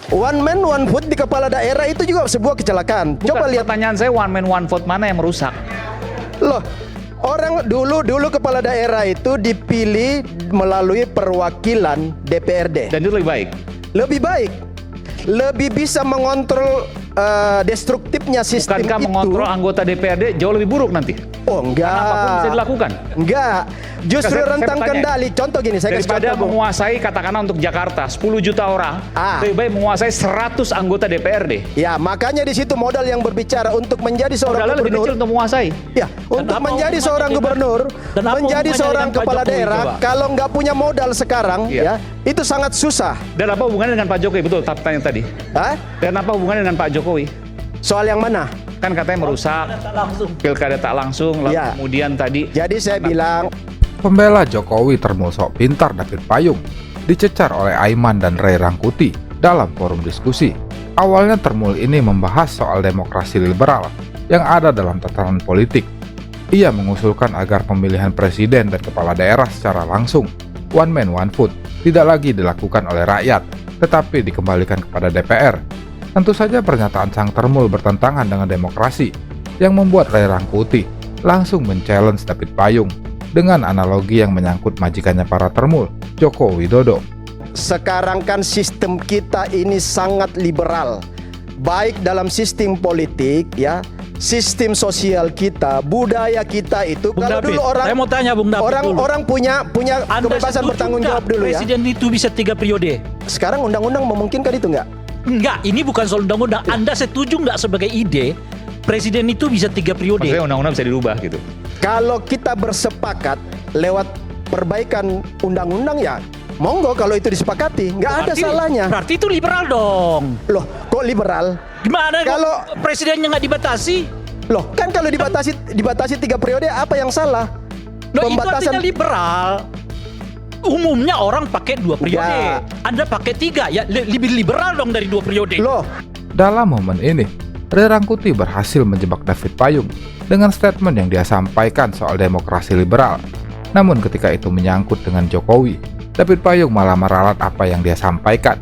One man one vote di kepala daerah itu juga sebuah kecelakaan. Bukan, Coba lihat. pertanyaan saya one man one vote mana yang merusak? Loh, orang dulu kepala daerah itu dipilih melalui perwakilan DPRD. Dan itu lebih baik. Lebih baik, lebih bisa mengontrol destruktifnya sistem Bukankah itu. mengontrol anggota DPRD jauh lebih buruk nanti? Oh enggak. Apapun bisa dilakukan. Enggak. Justru Saya rentang bertanya, kendali. Contoh gini, saya kasih daripada contoh, Bung. menguasai katakanlah untuk Jakarta 10 juta orang, lebih baik menguasai 100 anggota DPRD. Ya, makanya di situ modal yang berbicara untuk menjadi seorang Modalnya lebih kecil gubernur. untuk menguasai. Ya, untuk apa menjadi hubungannya seorang dengan- gubernur, dan apa menjadi hubungannya seorang dengan Pak kepala Jokowi, daerah, coba? kalau nggak punya modal sekarang, Iya. ya, itu sangat susah. Dan apa hubungannya dengan Pak Jokowi? Betul, pertanyaan tadi. Hah? Dan apa hubungannya dengan Pak Jokowi? Soal yang mana? Kan katanya merusak Tak langsung. pilkada tak langsung, lalu Iya. kemudian tadi Jadi saya bilang, Pembela Jokowi termul sok pintar David Payung dicecar oleh Aiman dan Ray Rangkuti dalam forum diskusi. Awalnya termul ini membahas soal demokrasi liberal yang ada dalam tatanan politik. Ia mengusulkan agar pemilihan presiden dan kepala daerah secara langsung, one man one vote, tidak lagi dilakukan oleh rakyat, tetapi dikembalikan kepada DPR. Tentu saja pernyataan sang termul bertentangan dengan demokrasi, yang membuat Ray Rangkuti langsung men-challenge David Payung dengan analogi yang menyangkut majikannya para termul, Joko Widodo. sekarang kan sistem kita ini sangat liberal. Baik dalam sistem politik, ya, sistem sosial kita, budaya kita itu. Bung Kalau David, dulu orang saya mau tanya Bung David dulu. orang punya Anda kebebasan setuju bertanggung nggak jawab dulu ya. Presiden itu bisa 3 periode. Sekarang undang-undang memungkinkan itu nggak? Enggak, ini bukan soal undang-undang. Anda setuju nggak sebagai ide presiden itu bisa 3 periode? maksudnya undang-undang bisa dirubah gitu. Kalau kita bersepakat lewat perbaikan undang-undang, ya monggo kalau itu disepakati, nggak ada salahnya. Berarti itu liberal dong. Loh, kok liberal? Gimana Kalau- kalau presidennya nggak dibatasi? Loh, kan kalau dibatasi 3 periode, apa yang salah? Loh, itu artinya liberal. Umumnya orang pakai 2 periode. Ya. Anda pakai 3, ya lebih liberal dong dari 2 periode. Loh, Dalam momen ini, Ray Rangkuti berhasil menjebak David Payung dengan statement yang dia sampaikan soal demokrasi liberal. Namun ketika itu menyangkut dengan Jokowi, David Payung malah meralat apa yang dia sampaikan.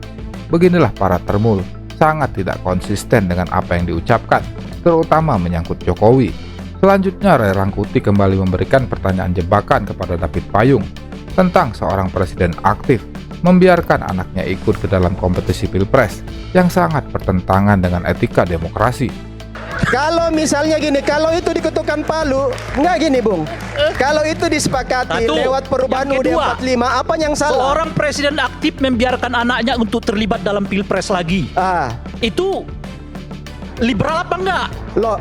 Beginilah para termul sangat tidak konsisten dengan apa yang diucapkan, terutama menyangkut Jokowi. Selanjutnya Ray Rangkuti kembali memberikan pertanyaan jebakan kepada David Payung tentang seorang presiden aktif membiarkan anaknya ikut ke dalam kompetisi pilpres yang sangat bertentangan dengan etika demokrasi. kalau misalnya gini, kalau itu diketukan palu, nggak gini, Bung. Kalau itu disepakati Satu. lewat perubahan Yang UUD kedua, 45, apa yang salah? Seorang presiden aktif membiarkan anaknya untuk terlibat dalam pilpres lagi. Ah, Itu liberal apa enggak? loh,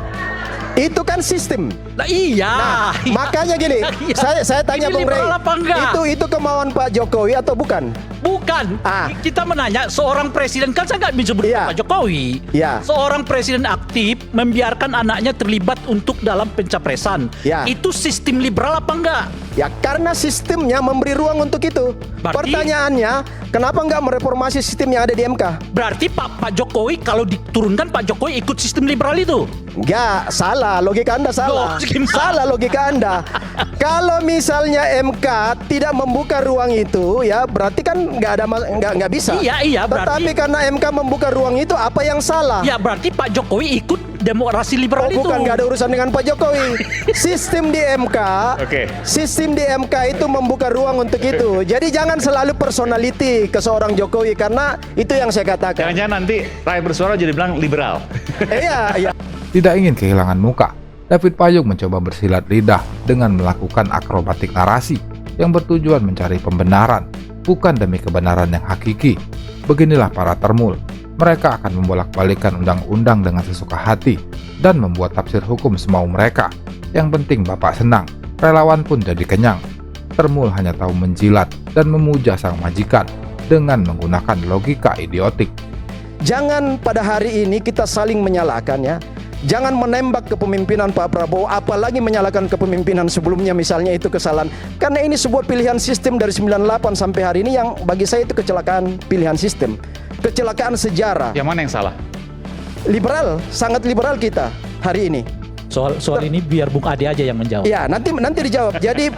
itu kan sistem. Nah, iya. Nah, makanya gini, Iya. saya tanya Ini Bung Rey, liberal apa enggak? itu kemauan Pak Jokowi atau bukan? Bukan. Ah. Kita menanya seorang presiden, kan saya nggak menyebut Iya. Pak Jokowi. Iya. Seorang presiden aktif membiarkan anaknya terlibat untuk dalam pencapresan. Iya. Itu sistem liberal apa enggak? Ya karena sistemnya memberi ruang untuk itu. Berarti- Pertanyaannya, kenapa nggak mereformasi sistem yang ada di MK? Berarti Pak Jokowi kalau diturunkan Pak Jokowi ikut sistem liberal itu. Nggak, salah. Logika Anda salah. Loh, gimana? Salah logika Anda. Kalau misalnya MK tidak membuka ruang itu, ya berarti kan nggak bisa. Iya, Tetapi berarti- karena MK membuka ruang itu, apa yang salah? Ya berarti Pak Jokowi ikut demokrasi liberal Oh, itu. bukan, nggak ada urusan dengan Pak Jokowi. Sistem di MK, Oke. sistem di MK itu membuka ruang untuk itu. Jadi jangan selalu personality ke seorang Jokowi, karena itu yang saya katakan. Jangan-jangan nanti rakyat bersuara jadi bilang liberal. Iya. Tidak ingin kehilangan muka, David Payung mencoba bersilat lidah dengan melakukan akrobatik narasi yang bertujuan mencari pembenaran, bukan demi kebenaran yang hakiki. Beginilah para termul. Mereka akan membolak-balikan undang-undang dengan sesuka hati dan membuat tafsir hukum semau mereka. Yang penting Bapak senang, relawan pun jadi kenyang. Termul hanya tahu menjilat dan memuja sang majikan dengan menggunakan logika idiotik. Jangan pada hari ini kita saling menyalahkan, ya. Jangan menembak kepemimpinan Pak Prabowo, apalagi menyalahkan kepemimpinan sebelumnya, misalnya itu kesalahan. Karena ini sebuah pilihan sistem dari 98 sampai hari ini yang bagi saya itu kecelakaan pilihan sistem. Kecelakaan sejarah. Yang mana yang salah? Liberal, sangat liberal kita hari ini. Soal ini biar Bung Ade aja yang menjawab. Ya, nanti dijawab. Jadi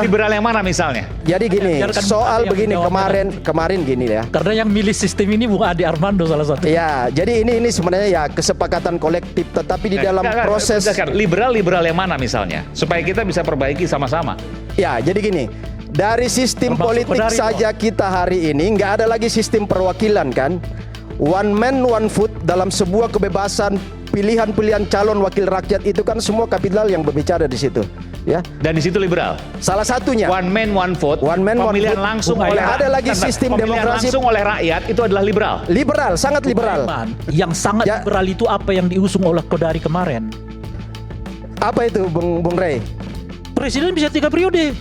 Liberal yang mana misalnya? jadi gini, Biarkan soal Bung Ade yang begini menjawab. kemarin gini ya. Karena yang milih sistem ini Bung Ade Armando salah satu. Ya, jadi ini sebenarnya ya kesepakatan kolektif, tetapi di dalam Enggak, proses liberal yang mana misalnya? Supaya kita bisa perbaiki sama-sama. ya, jadi gini. Dari sistem Termasuk politik Kodari, saja kita hari ini nggak ada lagi sistem perwakilan kan. One man one vote dalam sebuah kebebasan pilihan-pilihan calon wakil rakyat itu kan semua kapital yang berbicara di situ, ya. Dan di situ liberal. Salah satunya One man one vote. One man, one pemilihan vote. langsung Bukan oleh ada lagi sistem pemilihan demokrasi langsung oleh rakyat itu adalah liberal. liberal, sangat liberal. Yang sangat Ya. liberal itu apa yang diusung oleh Kodari kemarin? Apa itu, Bung Rey? Presiden bisa 3 periode.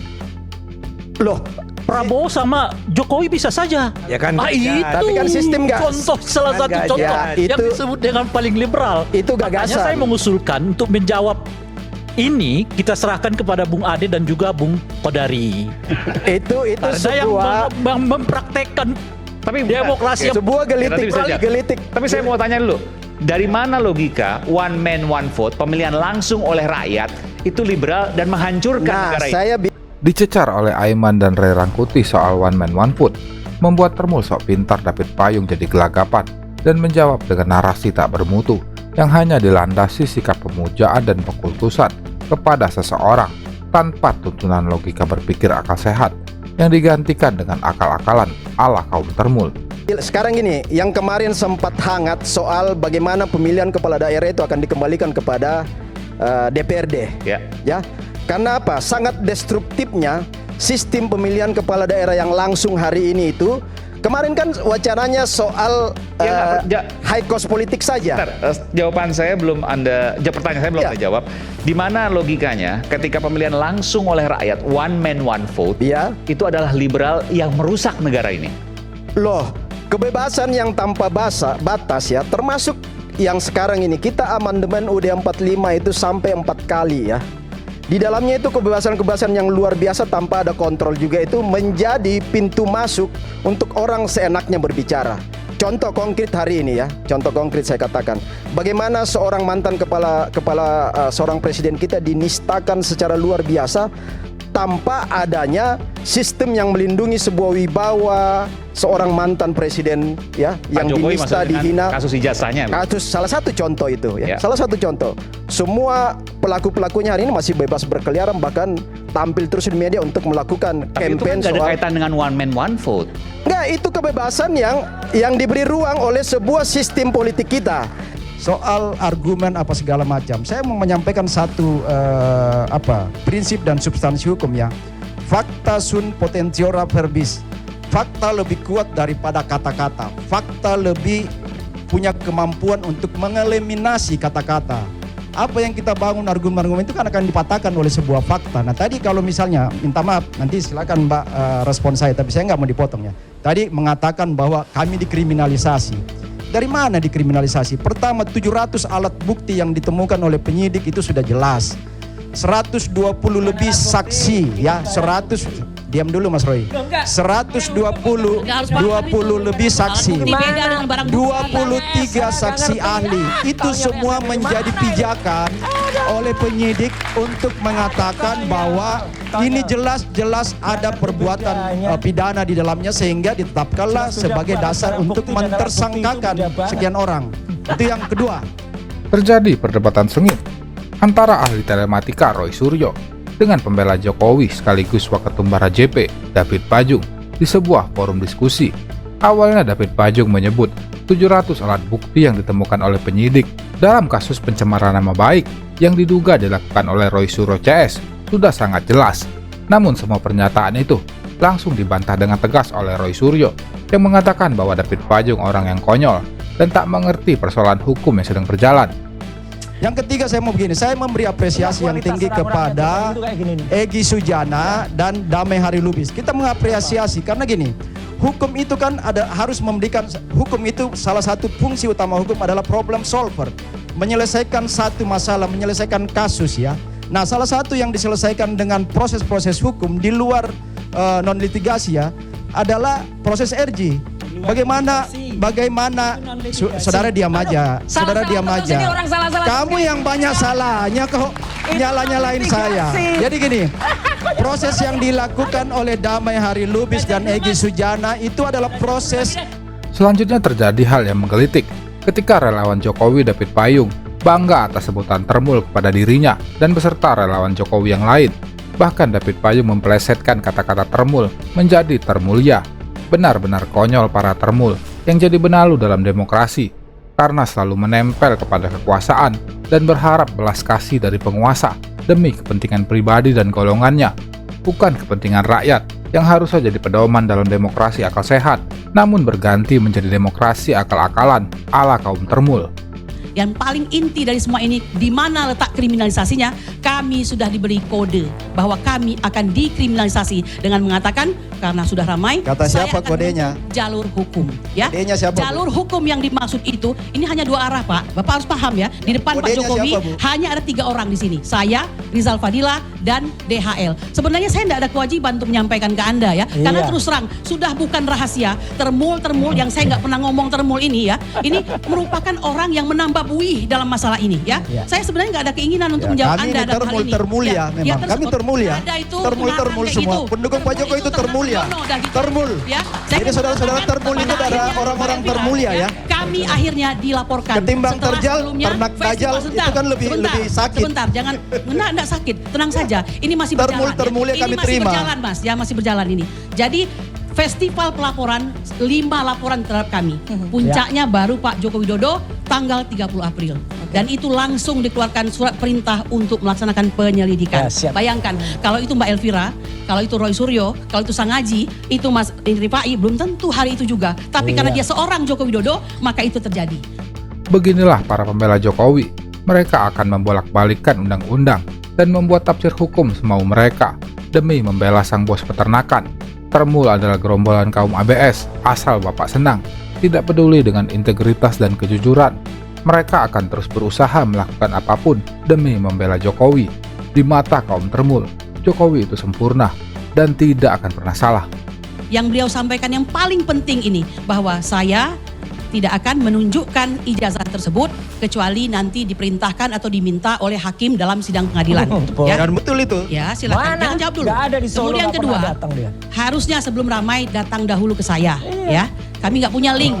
Loh, Prabowo sama Jokowi bisa saja. Ya kan, itu tapi kan sistem nggak- contoh salah satu nggak contoh ya, yang itu- disebut dengan paling liberal. Itu Makanya gagasan. saya mengusulkan untuk menjawab ini kita serahkan kepada Bung Ade dan juga Bung Kodari. itu Karena yang sebuah mempraktekkan Tapi demokrasi yang sebuah Ya, nanti bisa jawab. gelitik. Tapi saya mau tanya dulu, dari mana logika one man one vote, pemilihan langsung oleh rakyat itu liberal dan menghancurkan Nah, negara ini? saya Dicecar oleh Aiman dan Ray Rangkuti soal one man one vote, membuat Termul sok pintar David Payung jadi gelagapan dan menjawab dengan narasi tak bermutu yang hanya dilandasi sikap pemujaan dan pengkultusan kepada seseorang tanpa tuntunan logika berpikir akal sehat yang digantikan dengan akal-akalan ala kaum Termul. sekarang gini, yang kemarin sempat hangat soal bagaimana pemilihan kepala daerah itu akan dikembalikan kepada DPRD. Ya. Ya, karena apa? Sangat destruktifnya sistem pemilihan kepala daerah yang langsung hari ini itu. Kemarin kan wacananya soal high cost politik saja. Bentar, jawaban saya belum pertanyaan saya belum Ya. Anda jawab. Di mana logikanya ketika pemilihan langsung oleh rakyat one man one vote Ya, itu adalah liberal yang merusak negara ini? loh, kebebasan yang tanpa batas ya, termasuk yang sekarang ini kita amandemen UUD 45 itu sampai 4 kali ya. Di dalamnya itu kebebasan-kebebasan yang luar biasa tanpa ada kontrol juga itu menjadi pintu masuk untuk orang seenaknya berbicara. Contoh konkret hari ini ya, contoh konkret saya katakan, bagaimana seorang mantan kepala seorang presiden kita dinistakan secara luar biasa tanpa adanya sistem yang melindungi sebuah wibawa seorang mantan presiden ya yang Pak Jokowi dinista, maksudnya dengan dihina. kasus ijazahnya. Kasus salah satu contoh itu ya. Ya. Salah satu contoh. Semua pelaku-pelakunya hari ini masih bebas berkeliaran, bahkan tampil terus di media untuk melakukan Tapi itu kan campaign nggak ada soal kaitan dengan one man one vote. enggak, itu kebebasan yang diberi ruang oleh sebuah sistem politik kita. Soal argumen apa segala macam, saya mau menyampaikan satu prinsip dan substansi hukum ya. Fakta sunt potentiora verbis. Fakta lebih kuat daripada kata-kata. Fakta lebih punya kemampuan untuk mengeliminasi kata-kata. Apa yang kita bangun argumen-argumen itu kan akan dipatahkan oleh sebuah fakta. Nah tadi kalau misalnya, minta maaf, nanti silakan Mbak respon saya, tapi saya nggak mau dipotong ya. Tadi mengatakan bahwa kami dikriminalisasi. Dari mana dikriminalisasi? Pertama, 700 alat bukti yang ditemukan oleh penyidik itu sudah jelas. 120 lebih saksi ya, 100 diam dulu Mas Roy. 120 lebih saksi. 23 saksi ahli. Itu semua menjadi pijakan oleh penyidik untuk mengatakan bahwa ini jelas-jelas ada perbuatan pidana di dalamnya sehingga ditetapkanlah sebagai dasar untuk mentersangkakan sekian orang. Itu yang kedua. Terjadi perdebatan sengit antara ahli telematika Roy Suryo dengan pembela Jokowi sekaligus Waketum Bara JP David Payung di sebuah forum diskusi. Awalnya David Payung menyebut 700 alat bukti yang ditemukan oleh penyidik dalam kasus pencemaran nama baik yang diduga dilakukan oleh Roy Suryo CS sudah sangat jelas. Namun semua pernyataan itu langsung dibantah dengan tegas oleh Roy Suryo yang mengatakan bahwa David Payung orang yang konyol dan tak mengerti persoalan hukum yang sedang berjalan. Yang ketiga saya mau begini, saya memberi apresiasi yang tinggi kepada Egy Sujana dan Damai Harilubis. Kita mengapresiasi karena gini, hukum itu kan harus memberikan, hukum itu salah satu fungsi utama hukum adalah problem solver, menyelesaikan satu masalah, menyelesaikan kasus ya. Nah salah satu yang diselesaikan dengan proses-proses hukum di luar non litigasi ya adalah proses RJ. Bagaimana bagaimana saudara diam aja. Saudara diam aja. Kamu yang banyak salahnya kok nyala-nyalain saya. Jadi gini, proses yang dilakukan oleh Damai Hari Lubis dan Egy Sujana itu adalah proses. Selanjutnya terjadi hal yang menggelitik ketika relawan Jokowi David Payung bangga atas sebutan Termul kepada dirinya dan beserta relawan Jokowi yang lain. Bahkan David Payung mempelesetkan kata-kata Termul menjadi Termulia. Benar-benar konyol para Termul yang jadi benalu dalam demokrasi karena selalu menempel kepada kekuasaan dan berharap belas kasih dari penguasa demi kepentingan pribadi dan golongannya, bukan kepentingan rakyat yang harusnya jadi pedoman dalam demokrasi akal sehat, namun berganti menjadi demokrasi akal-akalan ala kaum Termul. Yang paling inti dari semua ini, di mana letak kriminalisasinya, kami sudah diberi kode bahwa kami akan dikriminalisasi dengan mengatakan karena sudah ramai. Kata siapa saya akan kodenya? menempuh jalur hukum. Ya, Kodenya siapa, Bu? jalur hukum yang dimaksud itu, ini hanya 2 arah, Pak. Bapak harus paham ya. Di depan Pak Kodenya Jokowi siapa, Bu? hanya ada 3 orang di sini. Saya, Rizal Fadila, dan DHL. Sebenarnya saya tidak ada kewajiban untuk menyampaikan ke Anda ya, karena terus terang sudah bukan rahasia. Termul yang saya nggak pernah ngomong Termul ini ya, ini merupakan orang yang menambah buih dalam masalah ini ya. Saya sebenarnya nggak ada keinginan untuk menjawab Kami Anda ini dalam hal ini. termulia memang. Kami termulia. Ada itu Termul kebenaran kayak semua. gitu. Pendukung Pak Jokowi itu termulia. Termul. Ya. Jadi saudara-saudara Termul itu adalah orang-orang termulia ya. Kami akhirnya dilaporkan. Ketimbang Setelah terjal, sebelumnya, ternak dajal, sebentar, itu kan lebih sakit. Sebentar, jangan, enggak sakit, tenang saja. Ini masih berjalan. Termulia Ini kami masih terima. berjalan, Mas. Ya, masih berjalan ini. Jadi festival pelaporan, 5 laporan terhadap kami. Puncaknya baru Pak Joko Widodo tanggal 30 April. Dan itu langsung dikeluarkan surat perintah untuk melaksanakan penyelidikan. Bayangkan, kalau itu Mbak Elvira, kalau itu Roy Suryo, kalau itu Sang Haji, itu Mas Rifai, belum tentu hari itu juga. Tapi karena dia seorang Joko Widodo, maka itu terjadi. Beginilah para pembela Jokowi. Mereka akan membolak-balikkan undang-undang dan membuat tafsir hukum semau mereka demi membela sang bos peternakan. Termul adalah gerombolan kaum ABS, asal Bapak senang, tidak peduli dengan integritas dan kejujuran. Mereka akan terus berusaha melakukan apapun demi membela Jokowi. Di mata kaum Termul, Jokowi itu sempurna dan tidak akan pernah salah. Yang beliau sampaikan yang paling penting ini, bahwa saya tidak akan menunjukkan ijazah tersebut kecuali nanti diperintahkan atau diminta oleh hakim dalam sidang pengadilan. Ya, Dan betul itu. ya silakan. Jangan jawab dulu. Kemudian kedua, harusnya sebelum ramai datang dahulu ke saya. Ya, kami nggak punya link.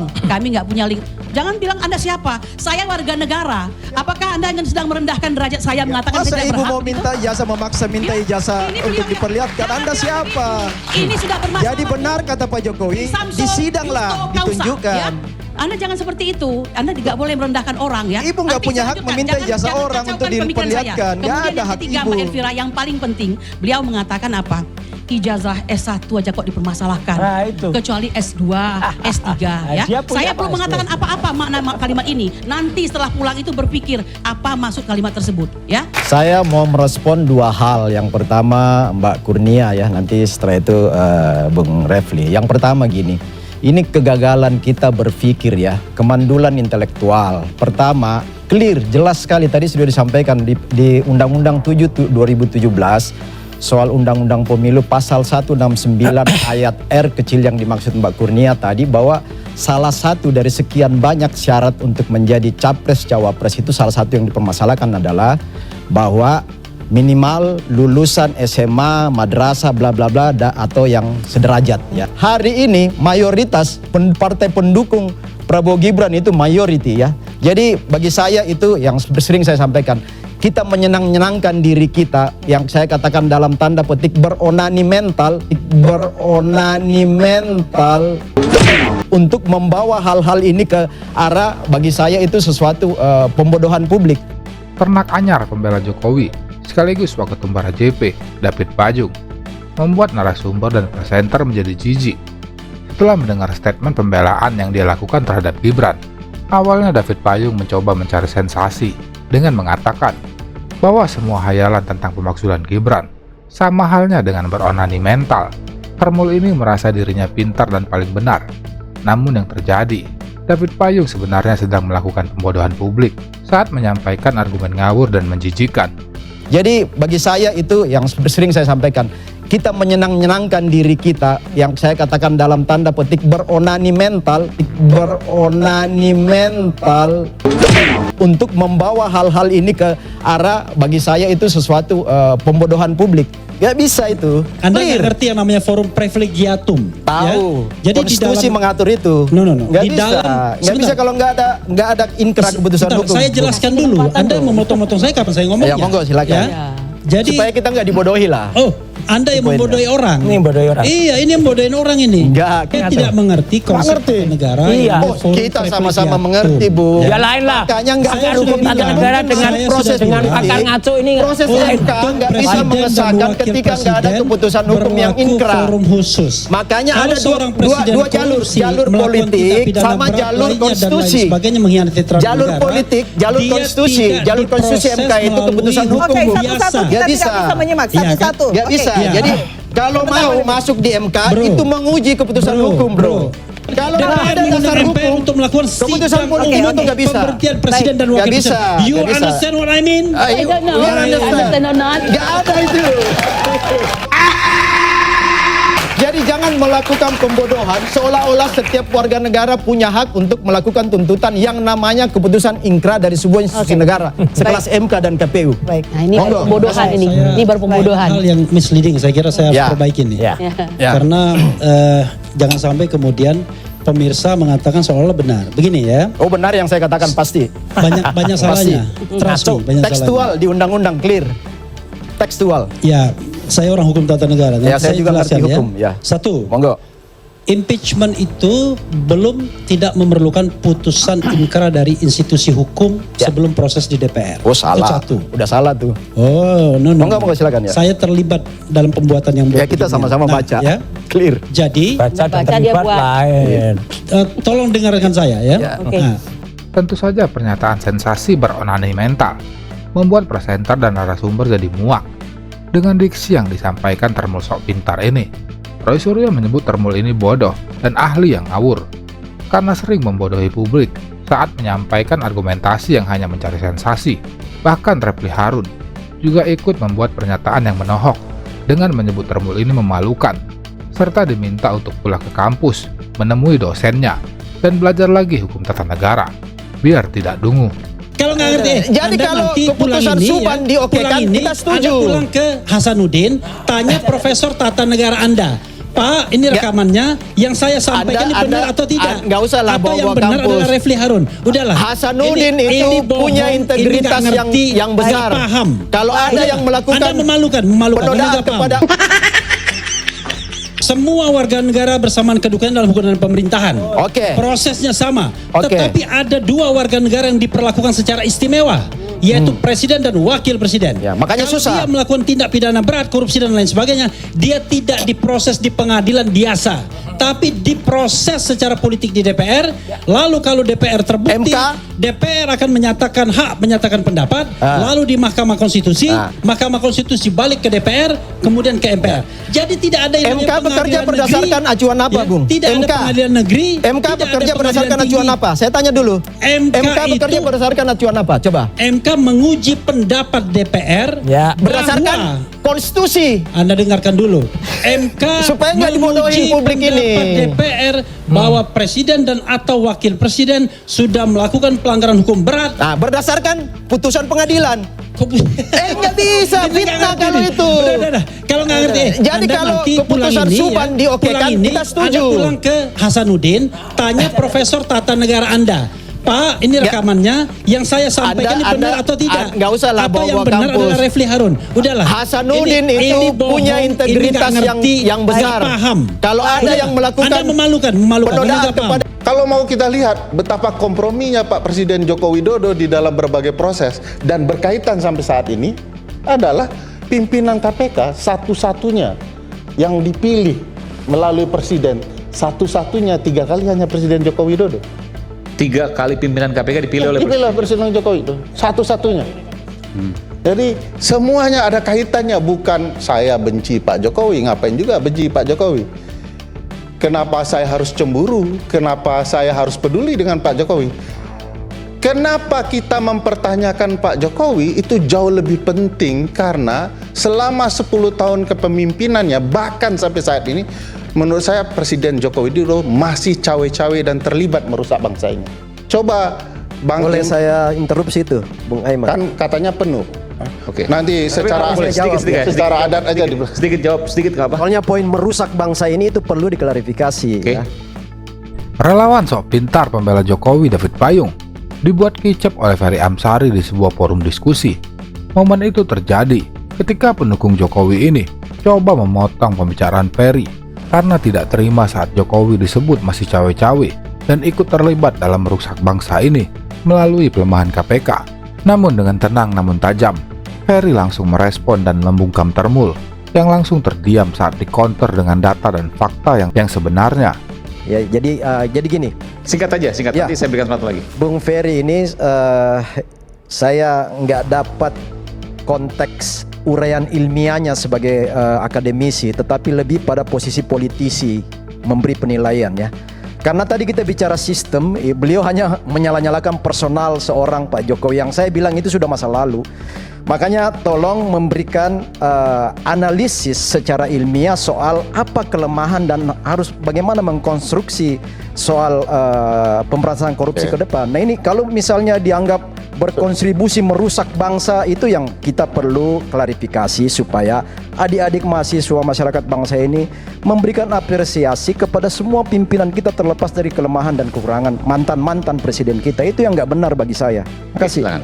Jangan bilang Anda siapa? Saya warga negara. Apakah Anda yang sedang merendahkan derajat saya mengatakan Masa saya tidak ibu berhak? mau minta ijazah, memaksa minta ijazah Ini untuk beliau- diperlihatkan? Jangan Anda bilang siapa? Ini sudah bermasalah. Jadi benar kata Pak Jokowi, Samsul, di sidang lah Yusto, Kausa, ditunjukkan. ya. Anda jangan seperti itu. Anda tidak boleh merendahkan orang ya. Ibu nggak Nanti punya saya hak tunjukkan. meminta ijazah orang kacaukan untuk pemikiran diperlihatkan. saya. Nggak Kemudian ada yang hak ketiga, ibu. Mbak Elvira, yang paling penting, beliau mengatakan apa? Ijazah S1 aja kok dipermasalahkan. Nah, itu. Kecuali S2, S3 ya. Dia punya Saya belum apa, mengatakan S2? apa-apa makna kalimat ini. Nanti setelah pulang itu berpikir apa maksud kalimat tersebut ya. Saya mau merespon 2 hal. Yang pertama Mbak Kurnia ya, nanti setelah itu Bung Refli. Yang pertama gini, ini kegagalan kita berpikir ya, kemandulan intelektual. Pertama, clear, jelas sekali tadi sudah disampaikan di Undang-Undang 7 2017 soal Undang-Undang Pemilu pasal 169 ayat R kecil yang dimaksud Mbak Kurnia tadi, bahwa salah satu dari sekian banyak syarat untuk menjadi capres cawapres itu, salah satu yang dipermasalahkan adalah bahwa minimal lulusan SMA, madrasah, bla bla bla, atau yang sederajat ya. Hari ini mayoritas partai pendukung Prabowo Gibran itu mayority ya. Jadi bagi saya itu yang sering saya sampaikan, kita menyenangkan diri kita, yang saya katakan dalam tanda petik beronani mental untuk membawa hal-hal ini ke arah, bagi saya itu sesuatu pembodohan publik. Ternak anyar pembela Jokowi sekaligus Waketumbara JP, David Payung, membuat narasumber dan presenter menjadi jijik setelah mendengar statement pembelaan yang dia lakukan terhadap Gibran. Awalnya David Payung mencoba mencari sensasi dengan mengatakan bahwa semua hayalan tentang pemakzulan Gibran sama halnya dengan beronani mental. Termul ini merasa dirinya pintar dan paling benar. Namun yang terjadi, David Payung sebenarnya sedang melakukan pembodohan publik saat menyampaikan argumen ngawur dan menjijikan. Jadi bagi saya itu yang sering saya sampaikan, kita menyenangkan diri kita, yang saya katakan dalam tanda petik beronani mental untuk membawa hal-hal ini ke arah, bagi saya itu sesuatu pembodohan publik. Gak bisa itu. Anda nggak Clear. ngerti yang namanya forum privilegiatum. Tahu. Ya? Jadi konstitusi mengatur itu. No. Nggak Di bisa. dalam- Nggak sebentar. bisa kalau nggak ada inkrah keputusan Bentar, hukum. saya jelaskan dulu. Anda memotong-motong saya kapan saya ngomongnya? Ya, monggo, silakan. Jadi, Supaya kita nggak dibodohi lah. oh, Anda yang Poinnya. membodohi orang. Ini membodohi orang. Iya, ini yang membodohin orang ini. Enggak, Dia nggak tidak tahu. mengerti konsep ngerti. negara. Iya. yang Oh, forum kita sama-sama privilegiatum. mengerti, Bu. Ya lain lah. Makanya nggak Saya harus sudah hukum tata bilang. negara Saya dengan sudah proses bilang. Dengan pakar politik. ngaco ini Proses Untuk MK nggak bisa presiden dan mengesahkan wakil ketika nggak ada presiden keputusan hukum yang berlaku inkrah. forum khusus. Makanya Kalau ada seorang dua presiden jalur, korupsi, jalur melakukan tindak politik pidana sama berat jalur lainnya dan lain konstitusi. sebagainya mengkhianati terhadap Jalur negara, politik, jalur dia konstitusi, tidak jalur konstitusi diproses MK itu keputusan melalui hukum. Oke, Bu. satu-satu biasa. kita Nggak tidak bisa. bisa menyimak Iya, kan? satu-satu. Nggak Oke. bisa. Iya. Jadi kalau mau masuk di MK Bro. itu menguji keputusan Bro, hukum, bro. Kalau DPR nggak ada dasar mengundang MPR hukum, untuk melakukan keputusan sidang politik itu nggak bisa. pemberhentian presiden dan Nggak wakil bisa, presiden. You nggak bisa. understand what I mean? I don't know. Understand or not? Nggak ada itu. Jadi jangan melakukan pembodohan seolah-olah setiap warga negara punya hak untuk melakukan tuntutan yang namanya keputusan inkrah dari sebuah institusi negara sekelas MK dan KPU. Baik. Nah, ini Monggo. baru pembodohan ini. Saya- Ini baru pembodohan. Hal yang misleading saya kira saya harus Ya. perbaiki nih. Ya. Ya. Karena jangan sampai kemudian pemirsa mengatakan seolah-olah benar. Begini ya, Oh benar yang saya katakan pasti. banyak salahnya. Trust me, banyak Tekstual di undang-undang clear. Tekstual. salahnya. Ya, saya orang hukum tata negara. Ya, saya juga ngerti jelaskan hukum, ya. Satu, Monggo. impeachment itu belum tidak memerlukan putusan inkrah dari institusi hukum sebelum proses di DPR. Oh Itu salah. satu. Udah salah tuh. Oh, no. Monggo, silakan ya. Saya terlibat dalam pembuatan yang Ya kita sama-sama baca. Ya. Clear. Jadi, Baca dan Baca dia terlibat buat. lain. tolong dengarkan saya ya. Ya. Oke. Nah, Tentu saja pernyataan sensasi beronani mental membuat presenter dan narasumber jadi muak. Dengan diksi yang disampaikan Termul sok pintar ini, Roy Suryo menyebut Termul ini bodoh dan ahli yang ngawur karena sering membodohi publik saat menyampaikan argumentasi yang hanya mencari sensasi. Bahkan Refli Harun juga ikut membuat pernyataan yang menohok dengan menyebut Termul ini memalukan, serta diminta untuk pulang ke kampus, menemui dosennya, dan belajar lagi hukum tata negara, biar tidak dungu. kalau nggak ngerti, Jadi Anda kalau nanti keputusan pulang ini, Subhan ya, diokekan, pulang ini, kita setuju. Anda pulang ke Hasanuddin, tanya Profesor Tata Negara Anda. Pak, ini rekamannya yang saya sampaikan ini benar atau tidak? Nggak usah lah Atau yang bawa-bawa benar kampus. adalah Refli Harun. Udahlah. Hasanuddin Ini itu bohong, punya ini integritas nggak ngerti, yang besar. nggak paham. Kalau ada Udah. yang melakukan Anda memalukan. penodaan Anda nggak paham. kepada Semua warga negara bersamaan kedudukan dalam hukum dan pemerintahan. Oke. Prosesnya sama. Oke. Tetapi ada dua warga negara yang diperlakukan secara istimewa, yaitu presiden dan wakil presiden. Ya, makanya Kalau susah. dia melakukan tindak pidana berat, korupsi dan lain sebagainya, dia tidak diproses di pengadilan biasa, tapi diproses secara politik di DPR. Lalu kalau DPR terbukti, MK? DPR akan menyatakan hak, menyatakan pendapat. Ah. Lalu di Mahkamah Konstitusi, Ah. Mahkamah Konstitusi balik ke DPR, kemudian ke MPR. Jadi tidak ada yang MK namanya bekerja pengadilan berdasarkan negeri. acuan apa, Ya, Bung? Tidak MK. ada pengadilan negeri. MK tidak ada bekerja pengadilan berdasarkan acuan tinggi. apa? Saya tanya dulu. MK bekerja itu- berdasarkan acuan apa? Coba. MK menguji pendapat DPR Ya. Berdasarkan bahwa- konstitusi. Anda dengarkan dulu. MK Supaya nggak dibodohin menguji publik pendapat ini. DPR bahwa presiden dan atau wakil presiden sudah melakukan pelanggaran hukum berat. Nah, berdasarkan putusan pengadilan. Nggak bisa, Ini nggak fitnah ngerti kalau nih. itu. Udah. Kalau nggak ngerti. Jadi Anda kalau nanti keputusan pulang ini, Subhan diokekan, pulang ini, kita setuju. Anda pulang ke Hasanuddin, tanya Profesor Tata Negara Anda. Pak, ini rekamannya yang saya sampaikan ini benar atau tidak? Nggak usah lah Atau yang bawa-bawa benar kampus. adalah Refli Harun. Udahlah. Hasanuddin Ini itu bohong, punya ini integritas nggak ngerti, yang besar. nggak paham. Kalau ada Udah. yang melakukan Anda memalukan. penodaan Anda nggak paham. kepada Kalau mau kita lihat betapa komprominya Pak Presiden Joko Widodo di dalam berbagai proses dan berkaitan sampai saat ini adalah pimpinan KPK satu-satunya yang dipilih melalui presiden, satu-satunya 3 kali hanya Presiden Joko Widodo. 3 kali pimpinan KPK dipilih oleh Dipilih oleh Presiden Joko Widodo, satu-satunya. Jadi semuanya ada kaitannya, bukan saya benci Pak Jokowi, ngapain juga benci Pak Jokowi. Kenapa saya harus cemburu? Kenapa saya harus peduli dengan Pak Jokowi? Kenapa kita mempertanyakan Pak Jokowi itu jauh lebih penting, karena selama 10 tahun kepemimpinannya, bahkan sampai saat ini, menurut saya Presiden Joko Widodo masih cawe-cawe dan terlibat merusak bangsa ini. Coba Bang, Boleh saya interupsi itu, Bung Aiman? kan katanya penuh. Oke. Nanti secara boleh, secara adat aja di Sedikit jawab, sedikit nggak apa. Soalnya poin merusak bangsa ini itu perlu diklarifikasi. Oke. Ya. Relawan sok pintar pembela Jokowi David Payung dibuat kicap oleh Ferry Amsari di sebuah forum diskusi. Momen itu terjadi ketika pendukung Jokowi ini coba memotong pembicaraan Ferry karena tidak terima saat Jokowi disebut masih cawe-cawe dan ikut terlibat dalam merusak bangsa ini melalui pelemahan KPK. Namun dengan tenang namun tajam, Ferry langsung merespon dan membungkam Termul yang langsung terdiam saat dikonter dengan data dan fakta yang sebenarnya. Ya, jadi gini, Singkat aja, singkat. Ya. Nanti saya berikan satu lagi. Bung Ferry ini saya nggak dapat konteks uraian ilmiahnya sebagai akademisi, tetapi lebih pada posisi politisi memberi penilaian ya. Karena tadi kita bicara sistem, beliau hanya menyala-nyalakan personal seorang Pak Jokowi yang saya bilang itu sudah masa lalu. Makanya tolong memberikan analisis secara ilmiah soal apa kelemahan dan harus bagaimana mengkonstruksi soal pemberantasan korupsi ke depan. Nah ini kalau misalnya dianggap berkontribusi merusak bangsa, itu yang kita perlu klarifikasi supaya adik-adik mahasiswa masyarakat bangsa ini memberikan apresiasi kepada semua pimpinan kita terlepas dari kelemahan dan kekurangan mantan-mantan presiden kita. Itu yang nggak benar bagi saya. Terima kasih. Silakan.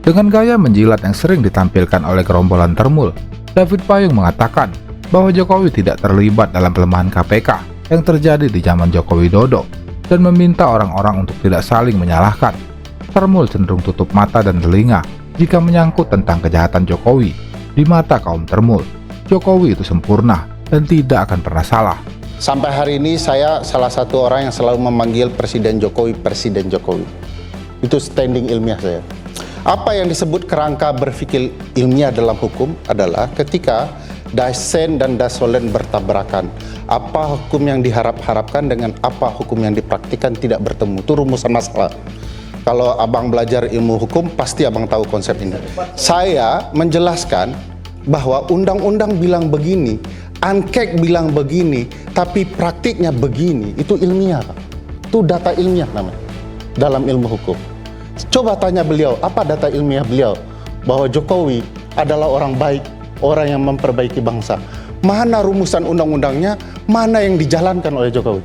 Dengan gaya menjilat yang sering ditampilkan oleh gerombolan Termul, David Payung mengatakan bahwa Jokowi tidak terlibat dalam pelemahan KPK yang terjadi di zaman Joko Widodo dan meminta orang-orang untuk tidak saling menyalahkan. Termul cenderung tutup mata dan telinga jika menyangkut tentang kejahatan Jokowi. Di mata kaum Termul, Jokowi itu sempurna dan tidak akan pernah salah. Sampai hari ini saya salah satu orang yang selalu memanggil Presiden Jokowi Presiden Jokowi. Itu standing ilmiah saya. Apa yang disebut kerangka berpikir ilmiah dalam hukum adalah ketika dasen dan dasolen bertabrakan. Apa hukum yang diharap-harapkan dengan apa hukum yang dipraktikkan tidak bertemu. Itu rumusan masalah. Kalau abang belajar ilmu hukum, pasti abang tahu konsep ini. Saya menjelaskan bahwa undang-undang bilang begini, ANKEK bilang begini, tapi praktiknya begini. Itu ilmiah, Pak. Itu data ilmiah namanya dalam ilmu hukum. Coba tanya beliau, apa data ilmiah beliau bahwa Jokowi adalah orang baik, orang yang memperbaiki bangsa. Mana rumusan undang-undangnya, mana yang dijalankan oleh Jokowi?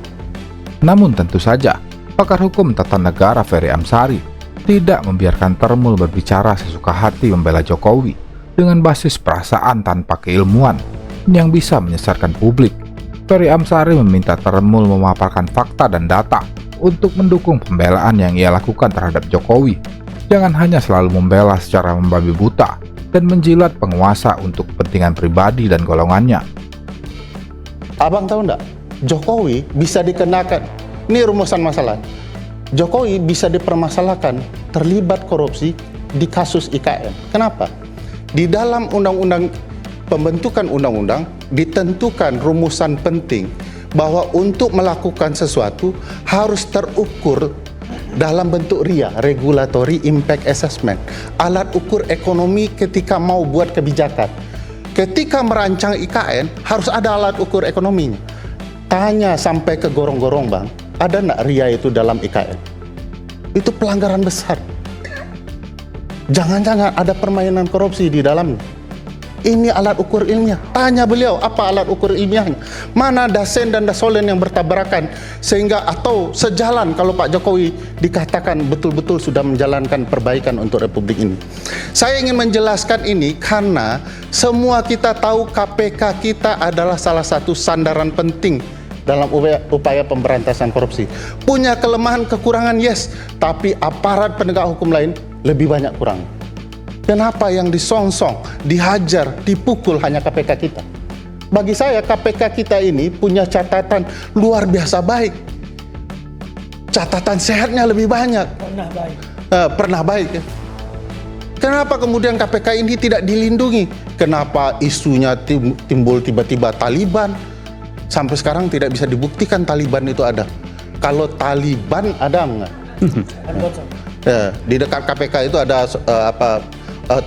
Namun tentu saja, pakar hukum tata negara Ferry Amsari tidak membiarkan Termul berbicara sesuka hati membela Jokowi dengan basis perasaan tanpa keilmuan yang bisa menyesatkan publik. Ferry Amsari meminta Termul memaparkan fakta dan data untuk mendukung pembelaan yang ia lakukan terhadap Jokowi. Jangan hanya selalu membela secara membabi buta dan menjilat penguasa untuk kepentingan pribadi dan golongannya. Abang tahu enggak? Jokowi bisa dikenakan, ini rumusan masalah. Jokowi bisa dipermasalahkan terlibat korupsi di kasus IKN. Kenapa? Di dalam undang-undang pembentukan undang-undang ditentukan rumusan penting bahwa untuk melakukan sesuatu harus terukur dalam bentuk RIA, Regulatory Impact Assessment, alat ukur ekonomi ketika mau buat kebijakan. Ketika merancang IKN harus ada alat ukur ekonominya. Tanya sampai ke gorong-gorong, Bang, ada enggak RIA itu dalam IKN? Itu pelanggaran besar. Jangan-jangan ada permainan korupsi di dalamnya. Ini alat ukur ilmiah. Tanya beliau, apa alat ukur ilmiahnya? Mana dasen dan dasolen yang bertabrakan sehingga atau sejalan kalau Pak Jokowi dikatakan betul-betul sudah menjalankan perbaikan untuk Republik ini. Saya ingin menjelaskan ini karena semua kita tahu KPK kita adalah salah satu sandaran penting dalam upaya pemberantasan korupsi. Punya kelemahan kekurangan, yes, tapi aparat penegak hukum lain lebih banyak kurang. Kenapa yang disongsong, dihajar, dipukul hanya KPK kita? Bagi saya KPK kita ini punya catatan luar biasa baik. Catatan sehatnya lebih banyak. Pernah baik ya. Kenapa kemudian KPK ini tidak dilindungi? Kenapa isunya timbul tiba-tiba Taliban? Sampai sekarang tidak bisa dibuktikan Taliban itu ada. Kalau Taliban ada enggak? Ya, di dekat KPK itu ada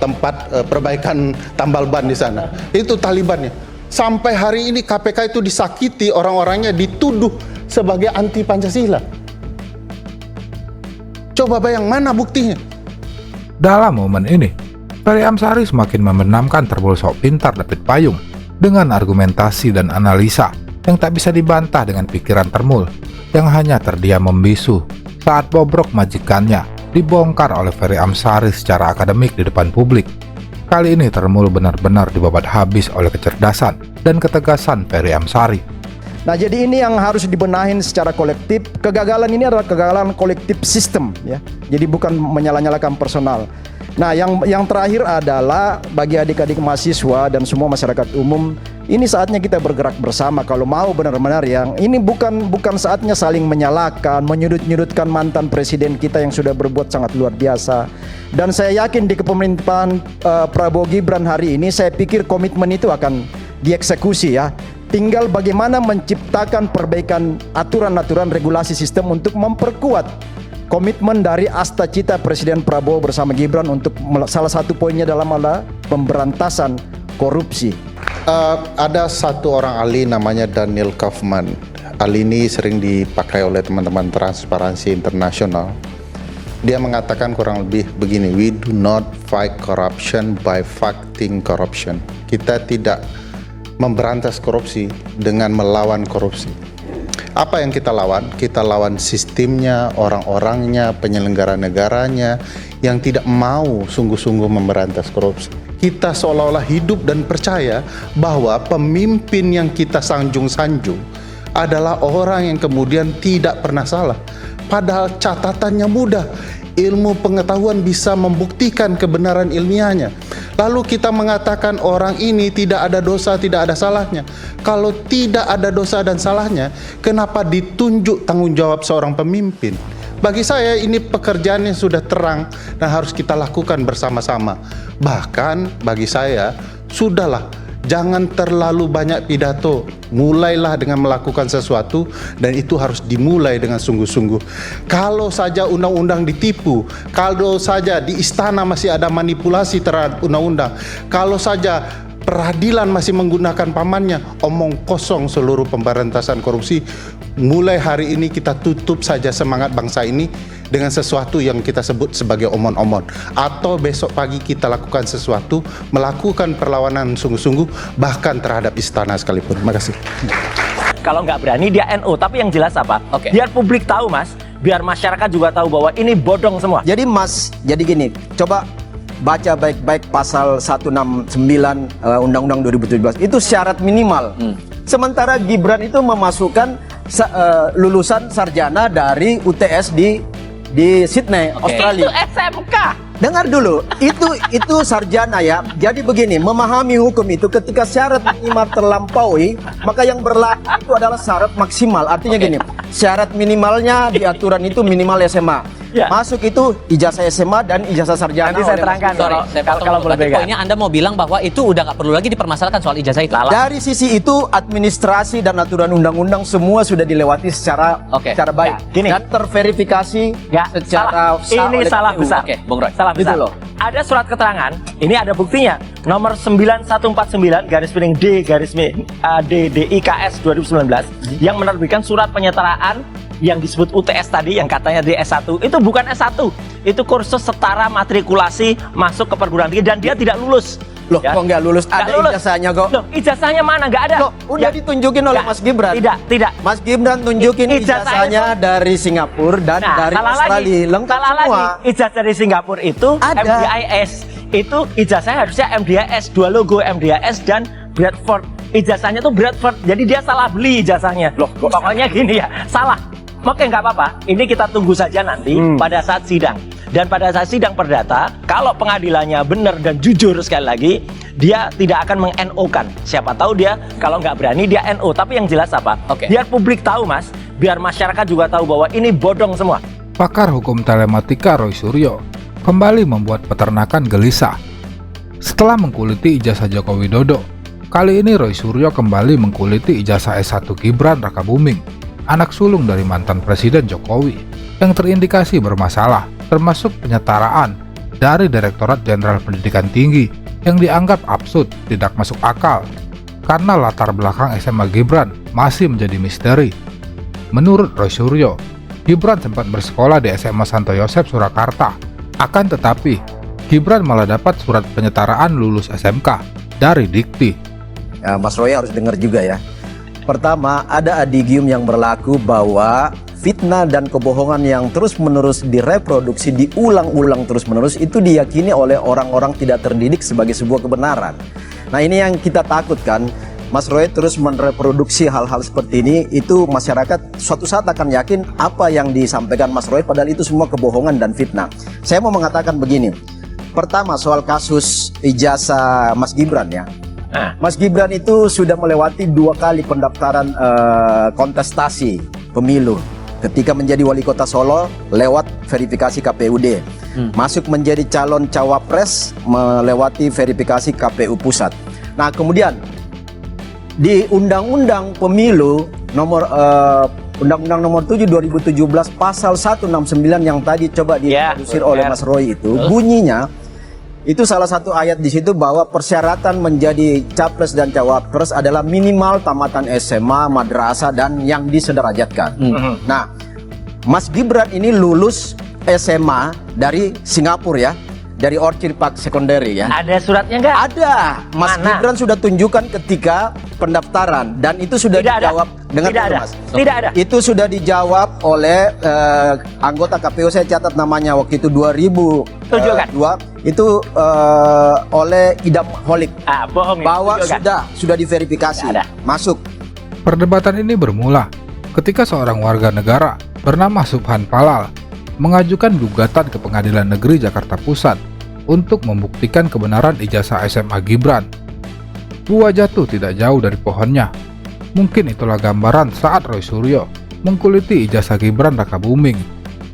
tempat perbaikan tambal ban di sana. Itu Talibannya. Sampai hari ini KPK itu disakiti, orang-orangnya dituduh sebagai anti Pancasila. Coba bayang, mana buktinya? Dalam momen ini, Ferry Amsari semakin membenamkan Terbul Sok Pintar David Payung dengan argumentasi dan analisa yang tak bisa dibantah dengan pikiran Termul yang hanya terdiam membisu saat bobrok majikannya dibongkar oleh Ferry Amsari secara akademik di depan publik. Kali ini Termul benar-benar dibabat habis oleh kecerdasan dan ketegasan Ferry Amsari. Nah, jadi ini yang harus dibenahin secara kolektif. Kegagalan ini adalah kegagalan kolektif sistem, ya. Jadi bukan menyala-nyalakan personal. Nah, yang terakhir adalah bagi adik-adik mahasiswa dan semua masyarakat umum, ini saatnya kita bergerak bersama. Kalau mau benar-benar yang ini bukan saatnya saling menyalahkan, menyudut-nyudutkan mantan presiden kita yang sudah berbuat sangat luar biasa. Dan saya yakin di kepemerintahan Prabowo Gibran hari ini, saya pikir komitmen itu akan dieksekusi, ya. Tinggal bagaimana menciptakan perbaikan aturan-aturan regulasi sistem untuk memperkuat komitmen dari asta cita Presiden Prabowo bersama Gibran untuk salah satu poinnya dalam adalah pemberantasan korupsi. Ada satu orang ahli namanya Daniel Kaufman. Ahli ini sering dipakai oleh teman-teman Transparansi Internasional. Dia mengatakan kurang lebih begini, we do not fight corruption by fighting corruption. Kita tidak memberantas korupsi dengan melawan korupsi. Apa yang kita lawan? Kita lawan sistemnya, orang-orangnya, penyelenggara negaranya yang tidak mau sungguh-sungguh memberantas korupsi. Kita seolah-olah hidup dan percaya bahwa pemimpin yang kita sanjung-sanjung adalah orang yang kemudian tidak pernah salah. Padahal catatannya mudah. Ilmu pengetahuan bisa membuktikan kebenaran ilmiahnya. Lalu kita mengatakan orang ini tidak ada dosa, tidak ada salahnya. Kalau tidak ada dosa dan salahnya, kenapa ditunjuk tanggung jawab seorang pemimpin? Bagi saya ini pekerjaan yang sudah terang dan harus kita lakukan bersama-sama. Bahkan bagi saya, sudahlah, jangan terlalu banyak pidato. Mulailah dengan melakukan sesuatu dan itu harus dimulai dengan sungguh-sungguh. Kalau saja undang-undang ditipu, kalau saja di istana masih ada manipulasi terhadap undang-undang, kalau saja peradilan masih menggunakan pamannya, omong kosong seluruh pemberantasan korupsi. Mulai hari ini kita tutup saja semangat bangsa ini dengan sesuatu yang kita sebut sebagai omon-omon. Atau besok pagi kita lakukan sesuatu, melakukan perlawanan sungguh-sungguh, bahkan terhadap istana sekalipun. Terima kasih. Kalau nggak berani dia NU, tapi yang jelas apa? Biar publik tahu, Mas, biar masyarakat juga tahu bahwa ini bodong semua. Jadi Mas, jadi gini, coba baca baik-baik pasal 169 Undang-Undang 2017. Itu syarat minimal. Sementara Gibran itu memasukkan lulusan sarjana dari UTS di Sydney, Australia. Itu SMK. Dengar dulu, itu sarjana, ya. Jadi begini, memahami hukum itu ketika syarat minimal terlampaui, maka yang berlaku itu adalah syarat maksimal. Artinya gini, syarat minimalnya di aturan itu minimal SMA. Ya. Masuk itu ijazah SMA dan ijazah sarjana. Nanti saya terangkan. Kalau boleh pegang. Poinnya Anda mau bilang bahwa itu udah nggak perlu lagi dipermasalahkan soal ijazah itu. Dari sisi itu, administrasi dan aturan undang-undang semua sudah dilewati secara baik. Ya, gini. Dan terverifikasi secara salah. Ini salah besar. Oke, Bung Roy. Salah besar. Gitu loh. Ada surat keterangan, ini ada buktinya. Nomor 9149/D/DIKS 2019 yang menerbitkan surat penyetaraan yang disebut UTS tadi, yang katanya di S1, itu bukan S1, itu kursus setara matrikulasi masuk ke perguruan tinggi dan dia tidak lulus. Loh, kok nggak lulus? Ada ijazahnya kok. Loh, ijazahnya mana? Nggak ada. Loh, udah ditunjukin oleh Mas Gibran. Tidak. Mas Gibran tunjukin ijazahnya dari Singapura dan dari Australia. Lengkap semua. Ijazah dari Singapura itu ada. MDIS. Itu ijazahnya harusnya MDIS, 2 logo MDIS dan Bradford. Ijazahnya tuh Bradford. Jadi dia salah beli ijazahnya. Loh, pokoknya gini ya, salah. Oke, nggak apa-apa. Ini kita tunggu saja nanti pada saat sidang. Dan pada saat sidang perdata, kalau pengadilannya benar dan jujur, sekali lagi, dia tidak akan meng-NO-kan. Siapa tahu dia, kalau nggak berani, dia NO. Tapi yang jelas apa? Biar publik tahu, Mas. Biar masyarakat juga tahu bahwa ini bodong semua. Pakar hukum telematika Roy Suryo kembali membuat peternakan gelisah. Setelah mengkuliti ijazah Joko Widodo, kali ini Roy Suryo kembali mengkuliti ijazah S1 Gibran Rakabuming, anak sulung dari mantan Presiden Jokowi. yang terindikasi bermasalah, termasuk penyetaraan dari Direktorat Jenderal Pendidikan Tinggi yang dianggap absurd, tidak masuk akal, karena latar belakang SMA Gibran masih menjadi misteri. Menurut Roy Suryo, Gibran sempat bersekolah di SMA Santo Yosef Surakarta. Akan tetapi, Gibran malah dapat surat penyetaraan lulus SMK dari Dikti. Ya, Mas Roy harus dengar juga ya. Pertama, ada adigium yang berlaku bahwa fitnah dan kebohongan yang terus-menerus direproduksi, diulang-ulang terus-menerus, itu diyakini oleh orang-orang tidak terdidik sebagai sebuah kebenaran. Nah, ini yang kita takutkan. Mas Roy terus mereproduksi hal-hal seperti ini, itu masyarakat suatu saat akan yakin apa yang disampaikan Mas Roy, padahal itu semua kebohongan dan fitnah. Saya mau mengatakan begini. Pertama, soal kasus ijazah Mas Gibran ya. Mas Gibran itu sudah melewati 2 kali pendaftaran kontestasi pemilu. Ketika menjadi wali kota Solo lewat verifikasi KPUD. Masuk menjadi calon cawapres melewati verifikasi KPU Pusat. Nah, kemudian di Undang-Undang Pemilu Undang-Undang nomor 7 2017 pasal 169 yang tadi coba diintroduksi oleh Mas Roy itu, bunyinya itu salah satu ayat di situ bahwa persyaratan menjadi capres dan cawapres adalah minimal tamatan SMA, madrasah, dan yang disederajatkan. Nah, Mas Gibran ini lulus SMA dari Singapura ya, dari Orchid Park Secondary ya. Ada suratnya nggak? Ada. Mas Gibran sudah tunjukkan ketika pendaftaran dan itu sudah dijawab. Dengar dulu, Mas. Tidak ada. Itu sudah dijawab oleh anggota KPU, saya catat namanya waktu itu 2002 itu oleh Idam Holik. Bohong. Bahwa sudah diverifikasi. Masuk. Perdebatan ini bermula ketika seorang warga negara bernama Subhan Palal mengajukan gugatan ke Pengadilan Negeri Jakarta Pusat untuk membuktikan kebenaran ijazah SMA Gibran. Buah jatuh tidak jauh dari pohonnya. Mungkin itulah gambaran saat Roy Suryo mengkuliti ijazah Gibran Raka Buming,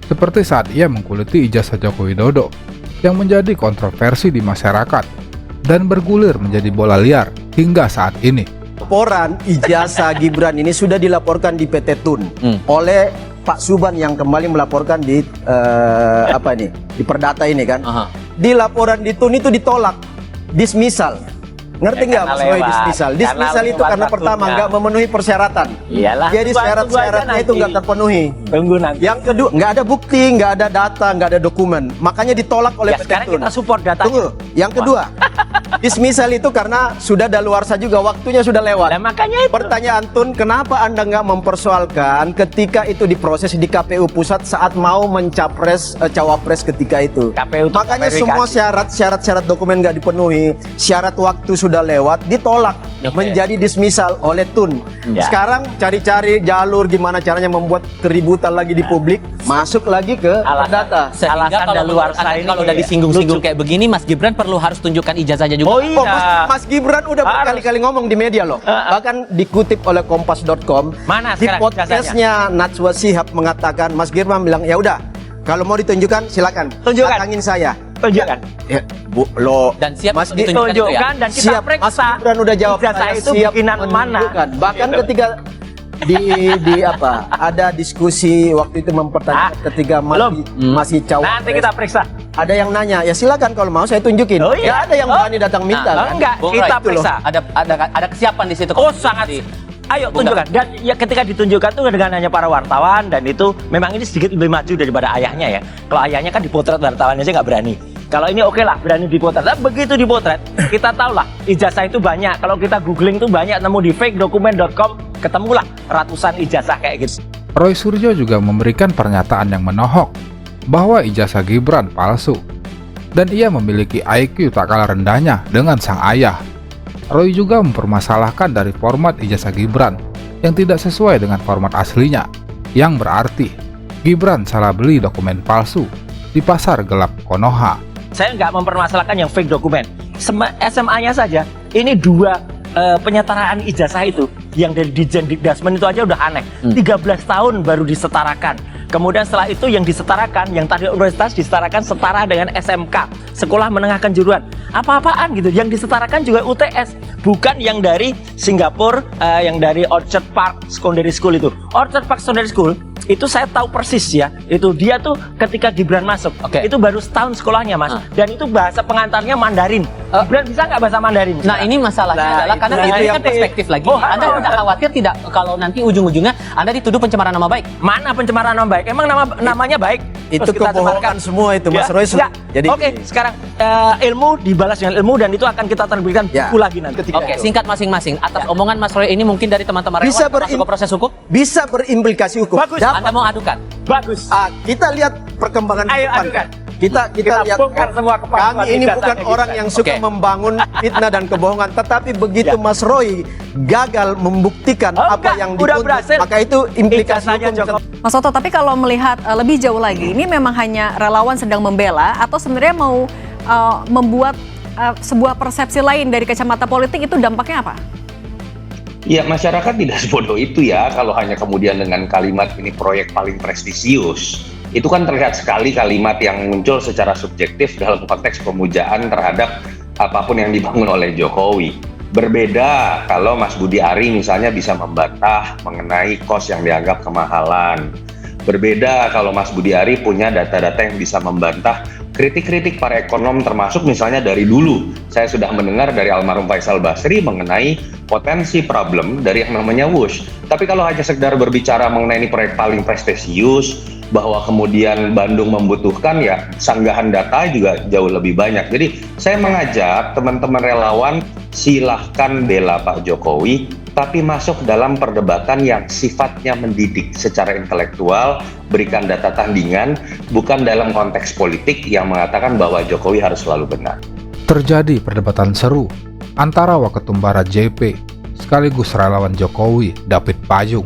seperti saat ia mengkuliti ijazah Joko Widodo yang menjadi kontroversi di masyarakat dan bergulir menjadi bola liar hingga saat ini. Laporan ijazah Gibran ini sudah dilaporkan di PT Tun oleh Pak Suban yang kembali melaporkan di di Perdata ini kan. Di laporan di Tun itu ditolak, dismissal. Ngerti nggak Mas Roy dismissal? Dismissal itu karena pertama nggak memenuhi persyaratan. Iyalah. Jadi syarat-syaratnya itu nggak terpenuhi. Tunggu nanti. Yang kedua, nggak ada bukti, nggak ada data, nggak ada dokumen. Makanya ditolak oleh PT Sekarang Tun. kita support datanya. Tunggu. Yang kedua, dismissal itu karena sudah daluarsa juga, waktunya sudah lewat. Nah, makanya itu. Pertanyaan Tun, kenapa Anda nggak mempersoalkan ketika itu diproses di KPU Pusat saat mau mencapres cawapres ketika itu? KPU Makanya semua syarat-syarat dokumen nggak dipenuhi, syarat waktu sudah lewat, ditolak menjadi dismissal oleh Tun. Sekarang cari-cari jalur gimana caranya membuat keributan lagi di publik, masuk lagi ke Perdata. Sehingga kalau udah disinggung-singgung kayak begini, Mas Gibran harus tunjukkan ijazahnya juga. Oh, Mas Gibran udah berkali-kali ngomong di media loh. Bahkan dikutip oleh Kompas.com. Mana di sekarang podcastnya Najwa Shihab mengatakan, Mas Gibran bilang, ya udah, kalau mau ditunjukkan silakan. Tunjukkan. Datangin saya. Tunjukkan. Ya, Dan siap Mas ditunjukkan itu ya? Dan kita siap, periksa. Mas Gibran udah jawab, ijazah saya itu siap bikinan mana? menunjukkan. Bahkan ketika ada diskusi waktu itu mempertanyakan ketika masih cawapres. Nanti kita periksa. Ada yang nanya, ya silakan kalau mau saya tunjukin. Ya ada yang berani datang minta kan? Enggak, Bung kita Roy, periksa. Ada kesiapan di situ. Sangat. Ayo tunjukkan. Dan ya ketika ditunjukkan tuh dengan hanya para wartawan, dan itu memang ini sedikit lebih maju daripada ayahnya ya. Kalau ayahnya kan dipotret wartawannya aja nggak berani. Kalau ini oke lah, berani dipotret. Nah, begitu dipotret, kita tahu lah ijazah itu banyak. Kalau kita googling tuh banyak, nemu di fakedocument.com, ketemulah ratusan ijazah kayak gitu. Roy Suryo juga memberikan pernyataan yang menohok bahwa ijazah Gibran palsu dan ia memiliki IQ tak kalah rendahnya dengan sang ayah. Roy juga mempermasalahkan dari format ijazah Gibran yang tidak sesuai dengan format aslinya, yang berarti Gibran salah beli dokumen palsu di pasar gelap Konoha. Saya nggak mempermasalahkan yang fake dokumen. SMA-nya saja, ini 2 penyetaraan ijazah itu yang dari Ditjen Dikdasmen itu aja udah aneh. 13 tahun baru disetarakan. Kemudian setelah itu yang disetarakan, yang tadi universitas disetarakan setara dengan SMK, Sekolah Menengah Kejuruan. Apa-apaan gitu, yang disetarakan juga UTS, bukan yang dari Singapura, yang dari Orchid Park Secondary School itu. Orchid Park Secondary School Itu saya tahu persis ya. Itu dia tuh ketika Gibran masuk, itu baru setahun sekolahnya Mas. Dan itu bahasa pengantarnya Mandarin. Gibran bisa nggak bahasa Mandarin? Nah ini masalahnya adalah karena itu kan perspektif lagi. Anda tidak khawatir tidak kalau nanti ujung-ujungnya Anda dituduh pencemaran nama baik? Mana pencemaran nama baik? Emang namanya baik? Itu Terus kita kebohongan sebarkan. semua itu Mas Ya, Roy. enggak. Jadi Oke, sekarang ilmu dibalas dengan ilmu dan itu akan kita terbitkan buku lagi nanti. Oke, singkat masing-masing. Atas omongan Mas Roy ini mungkin dari teman-teman Bisa relawan masuk ke proses hukum? Bisa berimplikasi hukum. Bagus. Anda mau adukan? Bagus. Kita lihat perkembangan Ayo depan. adukan. Kita lihat bongkar semua kepalsuan kami ini data bukan kita. orang yang suka Oke. membangun fitnah dan kebohongan, tetapi begitu Mas Roy gagal membuktikan apa yang udah dituntut, berhasil. maka itu implikasi Ijazahnya hukum. Joko. Mas Toto, tapi kalau melihat lebih jauh lagi, ini memang hanya relawan sedang membela atau sebenarnya mau membuat sebuah persepsi lain dari kacamata politik, itu dampaknya apa? Ya, masyarakat tidak sebodoh itu ya kalau hanya kemudian dengan kalimat ini proyek paling prestisius. Itu kan terlihat sekali kalimat yang muncul secara subjektif dalam konteks pemujaan terhadap apapun yang dibangun oleh Jokowi. Berbeda kalau Mas Budi Ari misalnya bisa membantah mengenai kos yang dianggap kemahalan. Berbeda kalau Mas Budi Ari punya data-data yang bisa membantah kritik-kritik para ekonom, termasuk misalnya dari dulu saya sudah mendengar dari almarhum Faisal Basri mengenai potensi problem dari yang namanya WUSH. Tapi kalau hanya sekedar berbicara mengenai ini proyek paling prestisius, bahwa kemudian Bandung membutuhkan, ya sanggahan data juga jauh lebih banyak. Jadi saya mengajak teman-teman relawan, silahkan bela Pak Jokowi, tapi masuk dalam perdebatan yang sifatnya mendidik secara intelektual, berikan data tandingan, bukan dalam konteks politik yang mengatakan bahwa Jokowi harus selalu benar. Terjadi perdebatan seru antara Waketum Barat JP sekaligus relawan Jokowi David Payung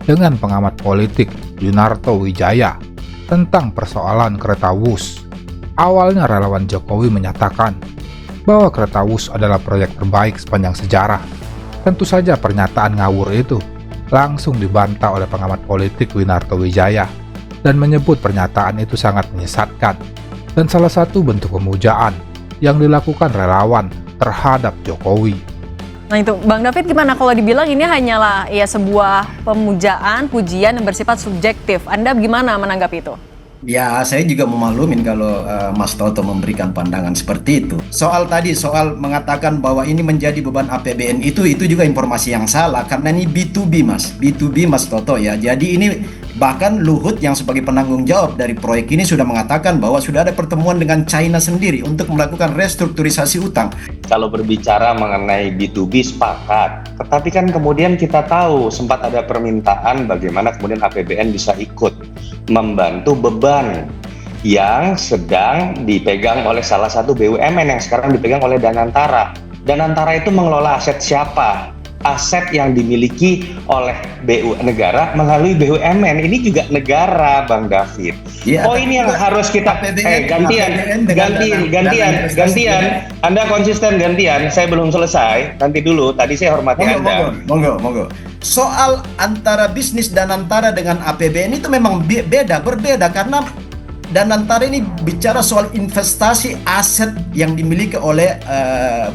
dengan pengamat politik Yunarto Wijaya tentang persoalan kereta WUS. Awalnya relawan Jokowi menyatakan bahwa kereta WUS adalah proyek terbaik sepanjang sejarah. Tentu saja pernyataan ngawur itu langsung dibantah oleh pengamat politik Yunarto Wijaya dan menyebut pernyataan itu sangat menyesatkan dan salah satu bentuk pemujaan yang dilakukan relawan terhadap Jokowi. Nah itu, Bang David gimana kalau dibilang ini hanyalah ya sebuah pemujaan, pujian yang bersifat subjektif. Anda gimana menanggapi itu? Ya, saya juga memaklumin kalau Mas Toto memberikan pandangan seperti itu. Soal mengatakan bahwa ini menjadi beban APBN itu juga informasi yang salah karena ini B2B Mas Toto ya. Jadi ini bahkan Luhut yang sebagai penanggung jawab dari proyek ini sudah mengatakan bahwa sudah ada pertemuan dengan China sendiri untuk melakukan restrukturisasi utang. Kalau berbicara mengenai B2B sepakat, tetapi kan kemudian kita tahu sempat ada permintaan bagaimana kemudian APBN bisa ikut membantu beban yang sedang dipegang oleh salah satu BUMN yang sekarang dipegang oleh Danantara. Danantara itu mengelola aset siapa? Aset yang dimiliki oleh negara melalui BUMN. Ini juga negara, Bang David. Ya, Poin yang harus kita gantian. Anda konsisten gantian. Saya belum selesai. Nanti dulu. Tadi saya hormati Anda. Monggo. Soal antara bisnis Danantara dengan APBN itu memang berbeda karena Danantara ini bicara soal investasi aset yang dimiliki oleh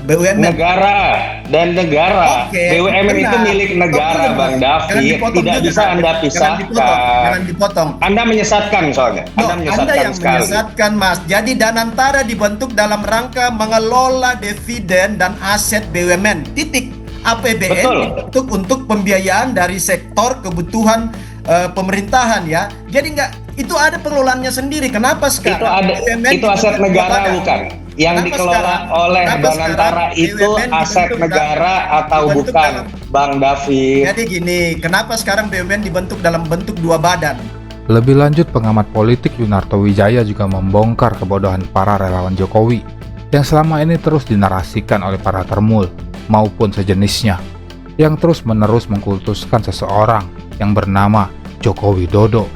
BUMN. Negara. Oke, BUMN benar. itu milik negara, Bang David. Tidak bisa Anda pisahkan. Jangan dipotong. Anda menyesatkan soalnya. Anda yang menyesatkan, Mas. Jadi Danantara dibentuk dalam rangka mengelola dividen dan aset BUMN. Titik. APBN dibentuk untuk pembiayaan dari sektor kebutuhan pemerintahan ya. Jadi itu ada pengelolaannya sendiri. Kenapa sekarang itu aset negara bukan? Yang dikelola oleh Danantara itu aset negara atau bukan, Bang David? Jadi gini, kenapa sekarang BUMN dibentuk dalam bentuk dua badan? Lebih lanjut, pengamat politik Yunarto Wijaya juga membongkar kebodohan para relawan Jokowi yang selama ini terus dinarasikan oleh para termul maupun sejenisnya yang terus-menerus mengkultuskan seseorang yang bernama Joko Widodo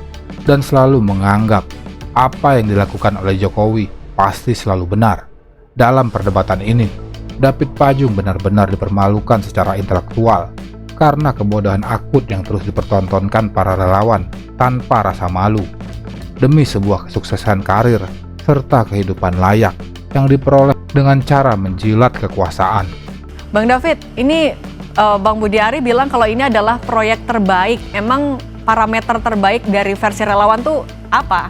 dan selalu menganggap apa yang dilakukan oleh Jokowi pasti selalu benar. Dalam perdebatan ini, David Payung benar-benar dipermalukan secara intelektual karena kebodohan akut yang terus dipertontonkan para relawan tanpa rasa malu demi sebuah kesuksesan karir serta kehidupan layak yang diperoleh dengan cara menjilat kekuasaan. Bang David, ini Bang Budi Ari bilang kalau ini adalah proyek terbaik. Emang parameter terbaik dari versi relawan tuh apa?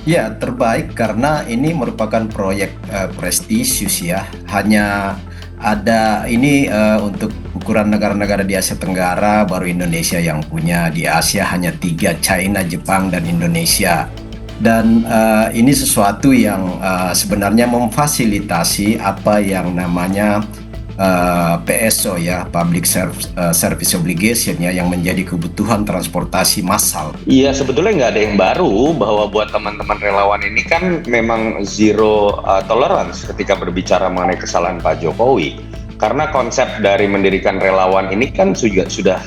Ya, terbaik karena ini merupakan proyek prestisius ya. Hanya ada ini untuk ukuran negara-negara di Asia Tenggara, baru Indonesia yang punya. Di Asia hanya 3, China, Jepang, dan Indonesia. Dan ini sesuatu yang sebenarnya memfasilitasi apa yang namanya PSO ya, Public Service Obligation ya, yang menjadi kebutuhan transportasi massal. Iya, sebetulnya nggak ada yang baru bahwa buat teman-teman relawan ini kan memang zero tolerance ketika berbicara mengenai kesalahan Pak Jokowi. Karena konsep dari mendirikan relawan ini kan sudah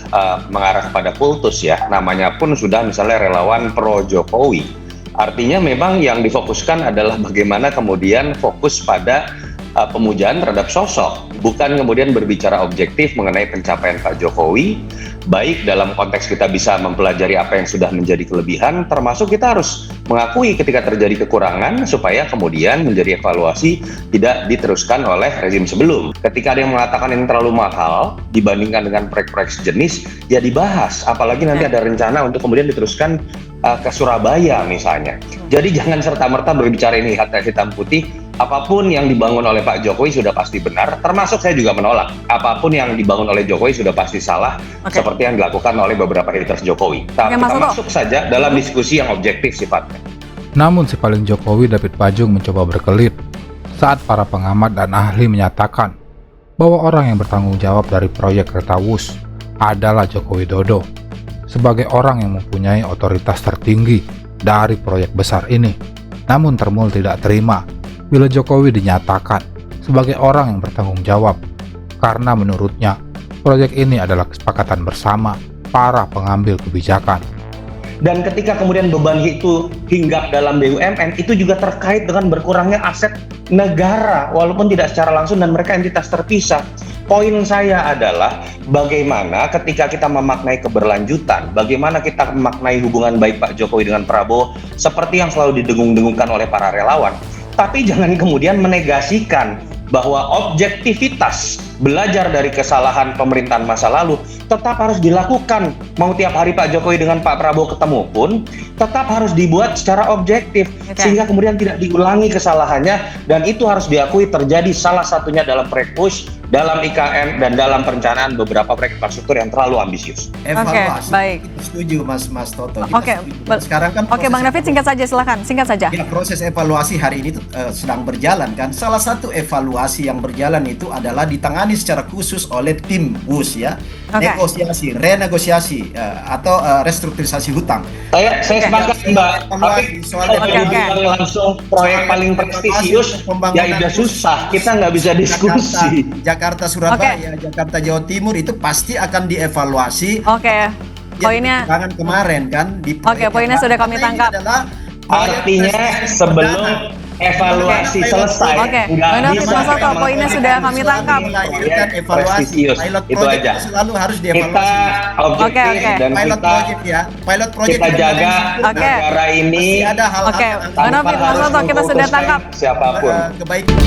mengarah kepada kultus ya, namanya pun sudah misalnya relawan pro Jokowi. Artinya memang yang difokuskan adalah bagaimana kemudian fokus pada pemujaan terhadap sosok, bukan kemudian berbicara objektif mengenai pencapaian Pak Jokowi, baik dalam konteks kita bisa mempelajari apa yang sudah menjadi kelebihan, termasuk kita harus mengakui ketika terjadi kekurangan supaya kemudian menjadi evaluasi tidak diteruskan oleh rezim sebelum. Ketika ada yang mengatakan ini terlalu mahal dibandingkan dengan proyek-proyek sejenis, ya dibahas, apalagi nanti ada rencana untuk kemudian diteruskan ke Surabaya misalnya. Jadi jangan serta-merta berbicara ini hitam putih. Apapun yang dibangun oleh Pak Jokowi sudah pasti benar, termasuk saya juga menolak. Apapun yang dibangun oleh Jokowi sudah pasti salah, seperti yang dilakukan oleh beberapa haters Jokowi. Kita masuk saja dalam diskusi yang objektif sifatnya. Namun si paling Jokowi David Pajung mencoba berkelit saat para pengamat dan ahli menyatakan bahwa orang yang bertanggung jawab dari proyek Kereta Wus adalah Joko Widodo sebagai orang yang mempunyai otoritas tertinggi dari proyek besar ini. Namun Termul tidak terima bila Jokowi dinyatakan sebagai orang yang bertanggung jawab, karena menurutnya proyek ini adalah kesepakatan bersama para pengambil kebijakan. Dan ketika kemudian beban itu hinggap dalam BUMN, itu juga terkait dengan berkurangnya aset negara, walaupun tidak secara langsung dan mereka entitas terpisah. Poin saya adalah bagaimana ketika kita memaknai keberlanjutan, bagaimana kita memaknai hubungan baik Pak Jokowi dengan Prabowo, seperti yang selalu didengung-dengungkan oleh para relawan. Tapi jangan kemudian menegasikan bahwa objektivitas belajar dari kesalahan pemerintahan masa lalu tetap harus dilakukan. Mau tiap hari Pak Jokowi dengan Pak Prabowo ketemu pun tetap harus dibuat secara objektif, sehingga kemudian tidak diulangi kesalahannya, dan itu harus diakui terjadi salah satunya dalam proyek PUSH, dalam IKN, dan dalam perencanaan beberapa proyek infrastruktur yang terlalu ambisius. Evaluasi. Baik. Kita setuju Mas Toto. Sekarang kan Bang David, singkat saja, silakan. Singkat saja. Ya, proses evaluasi hari ini sedang berjalan kan. Salah satu evaluasi yang berjalan itu adalah ditangani secara khusus oleh tim WUS ya. Negosiasi, renegosiasi atau restrukturisasi hutang. Saya sepakat Mbak. Tapi kalau langsung proyek paling prestisius ya udah susah. Kita nggak bisa diskusi. Jakarta Surabaya, Jakarta Jawa Timur itu pasti akan dievaluasi. Poinnya kemarin kan di poinnya sudah kami tangkap. Artinya sebelum evaluasi selesai, nggak bisa poinnya sudah kami tangkap. Prestisius, itu aja. Selalu harus dievaluasi. Kita objektif dan pilot project kita jaga negara ini. Ada hal-hal Bang David, Mas Toto, kita sudah tangkap siapapun. Kebaikan.